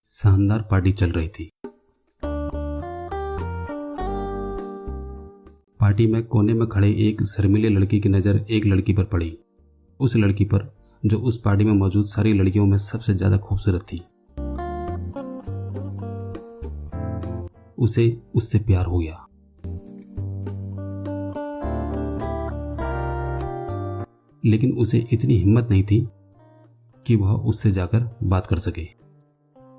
शानदार पार्टी चल रही थी। पार्टी में कोने में खड़े एक शर्मीले लड़की की नजर एक लड़की पर पड़ी, उस लड़की पर जो उस पार्टी में मौजूद सारी लड़कियों में सबसे ज्यादा खूबसूरत थी। उसे उससे प्यार हो गया। लेकिन उसे इतनी हिम्मत नहीं थी कि वह उससे जाकर बात कर सके।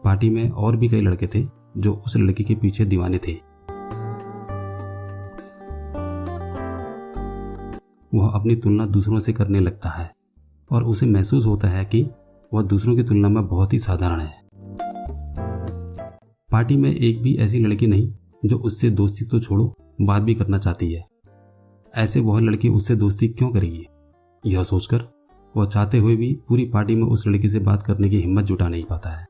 पार्टी में और भी कई लड़के थे जो उस लड़की के पीछे दीवाने थे। वह अपनी तुलना दूसरों से करने लगता है और उसे महसूस होता है कि वह दूसरों की तुलना में बहुत ही साधारण है। पार्टी में एक भी ऐसी लड़की नहीं जो उससे दोस्ती तो छोड़ो बात भी करना चाहती है। ऐसे वह लड़की उससे दोस्ती क्यों करेगी, यह सोचकर वह चाहते हुए भी पूरी पार्टी में उस लड़की से बात करने की हिम्मत जुटा नहीं पाता है।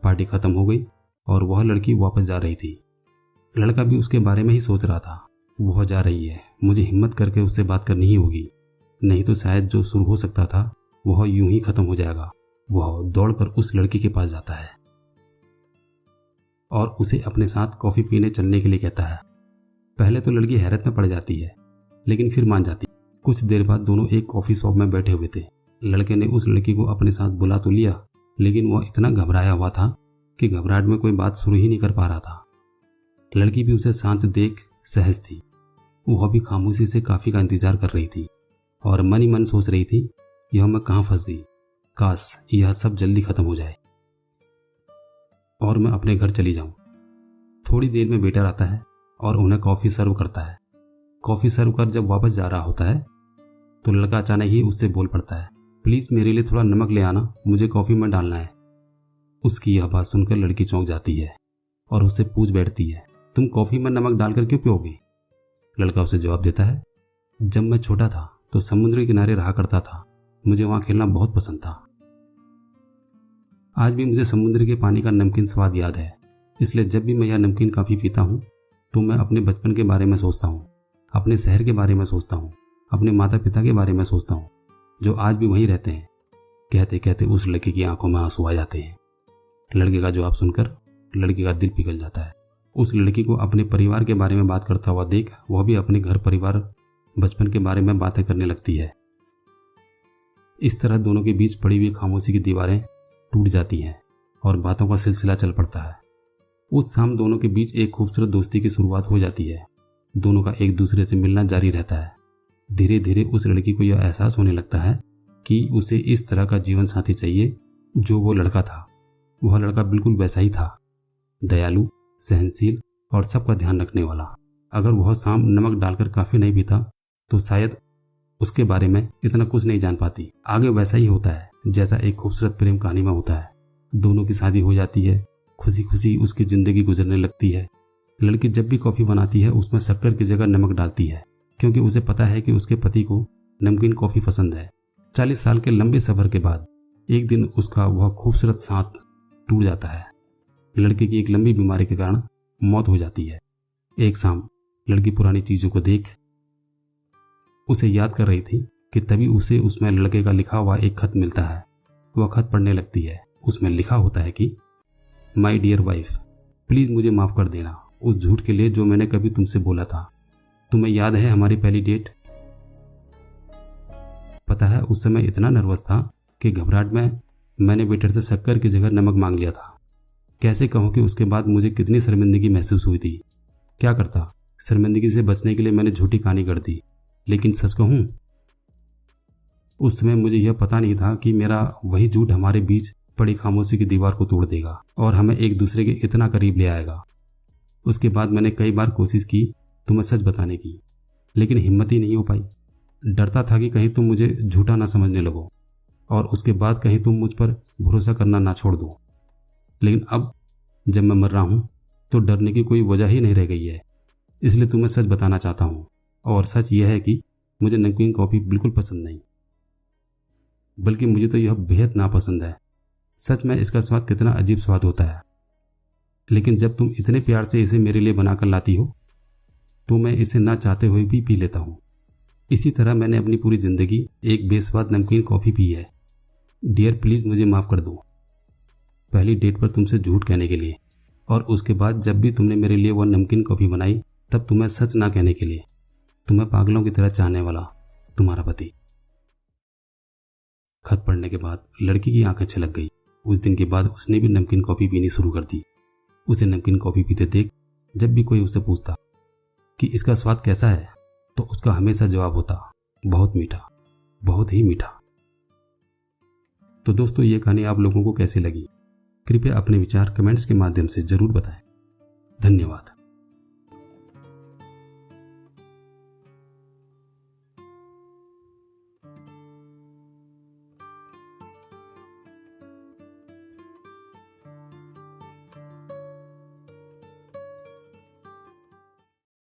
पार्टी खत्म हो गई और वह लड़की वापस जा रही थी। लड़का भी उसके बारे में ही सोच रहा था। वह जा रही है, मुझे हिम्मत करके उससे बात करनी ही होगी, नहीं तो शायद जो शुरू हो सकता था वह यूं ही खत्म हो जाएगा। वह दौड़कर उस लड़की के पास जाता है और उसे अपने साथ कॉफी पीने चलने के लिए कहता है। पहले तो लड़की हैरत में पड़ जाती है, लेकिन फिर मान जाती। कुछ देर बाद दोनों एक कॉफी शॉप में बैठे हुए थे। लड़के ने उस लड़की को अपने साथ बुला तो लिया, लेकिन वह इतना घबराया हुआ था कि घबराहट में कोई बात शुरू ही नहीं कर पा रहा था। लड़की भी उसे शांत देख सहज थी। वह भी खामोशी से काफी का इंतजार कर रही थी और मन ही मन सोच रही थी, यह मैं कहां फंस गई, काश यह सब जल्दी खत्म हो जाए और मैं अपने घर चली जाऊं। थोड़ी देर में वेटर आता है और उन्हें कॉफी सर्व करता है। कॉफी सर्व कर जब वापस जा रहा होता है तो लड़का अचानक ही उससे बोल पड़ता है, प्लीज मेरे लिए थोड़ा नमक ले आना, मुझे कॉफी में डालना है। उसकी यह बात सुनकर लड़की चौंक जाती है और उससे पूछ बैठती है, तुम कॉफी में नमक डालकर क्यों पियोगी? लड़का उसे जवाब देता है, जब मैं छोटा था तो समुद्र के किनारे रहा करता था, मुझे वहां खेलना बहुत पसंद था। आज भी मुझे समुद्र के पानी का नमकीन स्वाद याद है, इसलिए जब भी मैं यह नमकीन कॉफी पीता हूँ तो मैं अपने बचपन के बारे में सोचता हूँ, अपने शहर के बारे में सोचता हूँ, अपने माता पिता के बारे में सोचता हूँ जो आज भी वहीं रहते हैं। कहते कहते उस लड़की की आंखों में आंसू आ जाते हैं। लड़के का जवाब सुनकर लड़की का दिल पिघल जाता है। उस लड़की को अपने परिवार के बारे में बात करता हुआ देख वह भी अपने घर परिवार बचपन के बारे में बातें करने लगती है। इस तरह दोनों के बीच पड़ी हुई खामोशी की दीवारें टूट जाती हैं और बातों का सिलसिला चल पड़ता है। उस शाम दोनों के बीच एक खूबसूरत दोस्ती की शुरुआत हो जाती है। दोनों का एक दूसरे से मिलना जारी रहता है। धीरे धीरे उस लड़की को यह एहसास होने लगता है कि उसे इस तरह का जीवन साथी चाहिए जो वो लड़का था। वह लड़का बिल्कुल वैसा ही था, दयालु, सहनशील और सबका ध्यान रखने वाला। अगर वह शाम नमक डालकर काफी नहीं पीता तो शायद उसके बारे में इतना कुछ नहीं जान पाती। आगे वैसा ही होता है जैसा एक खूबसूरत प्रेम कहानी में होता है। दोनों की शादी हो जाती है, खुशी खुशी उसकी जिंदगी गुजरने लगती है। लड़की जब भी कॉफी बनाती है उसमें शक्कर की जगह नमक डालती है, क्योंकि उसे पता है कि उसके पति को नमकीन कॉफी पसंद है। 40 साल के लंबे सफर के बाद एक दिन उसका वह खूबसूरत साथ टूट जाता है। लड़के की एक लंबी बीमारी के कारण मौत हो जाती है। एक शाम लड़की पुरानी चीजों को देख उसे याद कर रही थी कि तभी उसे उसमें लड़के का लिखा हुआ एक खत मिलता है। वह खत पढ़ने लगती है। उसमें लिखा होता है कि माई डियर वाइफ, प्लीज मुझे माफ कर देना उस झूठ के लिए जो मैंने कभी तुमसे बोला था। तुम्हें याद है हमारी पहली डेट? पता है उस समय इतना नर्वस था कि घबराहट में मैंने वेटर से शक्कर की जगह नमक मांग लिया था। कैसे कहूं कि उसके बाद मुझे कितनी शर्मिंदगी महसूस हुई थी। क्या करता, शर्मिंदगी से बचने के लिए मैंने झूठी कहानी गढ़ दी। लेकिन सच कहूं, उस समय मुझे यह पता नहीं था कि मेरा वही झूठ हमारे बीच पड़ी खामोशी की दीवार को तोड़ देगा और हमें एक दूसरे के इतना करीब ले आएगा। उसके बाद मैंने कई बार कोशिश की तुम्हें सच बताने की, लेकिन हिम्मत ही नहीं हो पाई। डरता था कि कहीं तुम मुझे झूठा ना समझने लगो और उसके बाद कहीं तुम मुझ पर भरोसा करना ना छोड़ दो। लेकिन अब जब मैं मर रहा हूं तो डरने की कोई वजह ही नहीं रह गई है। इसलिए तुम्हें सच बताना चाहता हूं, और सच यह है कि मुझे नमकीन कॉफी बिल्कुल पसंद नहीं, बल्कि मुझे तो यह बेहद नापसंद है। सच में इसका स्वाद कितना अजीब स्वाद होता है, लेकिन जब तुम इतने प्यार से इसे मेरे लिए बनाकर लाती हो तो मैं इसे ना चाहते हुए भी पी लेता हूँ। इसी तरह मैंने अपनी पूरी जिंदगी एक बेस्वाद नमकीन कॉफी पी है। डियर प्लीज़ मुझे माफ़ कर दो, पहली डेट पर तुमसे झूठ कहने के लिए, और उसके बाद जब भी तुमने मेरे लिए वो नमकीन कॉफ़ी बनाई तब तुम्हें सच ना कहने के लिए। तुम्हें पागलों की तरह चाहने वाला तुम्हारा पति। खत पढ़ने के बाद लड़की की आंखें छलक गई। उस दिन के बाद उसने भी नमकीन कॉफ़ी पीनी शुरू कर दी। उसे नमकीन कॉफ़ी पीते देख जब भी कोई उससे पूछता कि इसका स्वाद कैसा है तो उसका हमेशा जवाब होता, बहुत मीठा, बहुत ही मीठा। तो दोस्तों, ये कहानी आप लोगों को कैसी लगी? कृपया अपने विचार कमेंट्स के माध्यम से जरूर बताएं। धन्यवाद।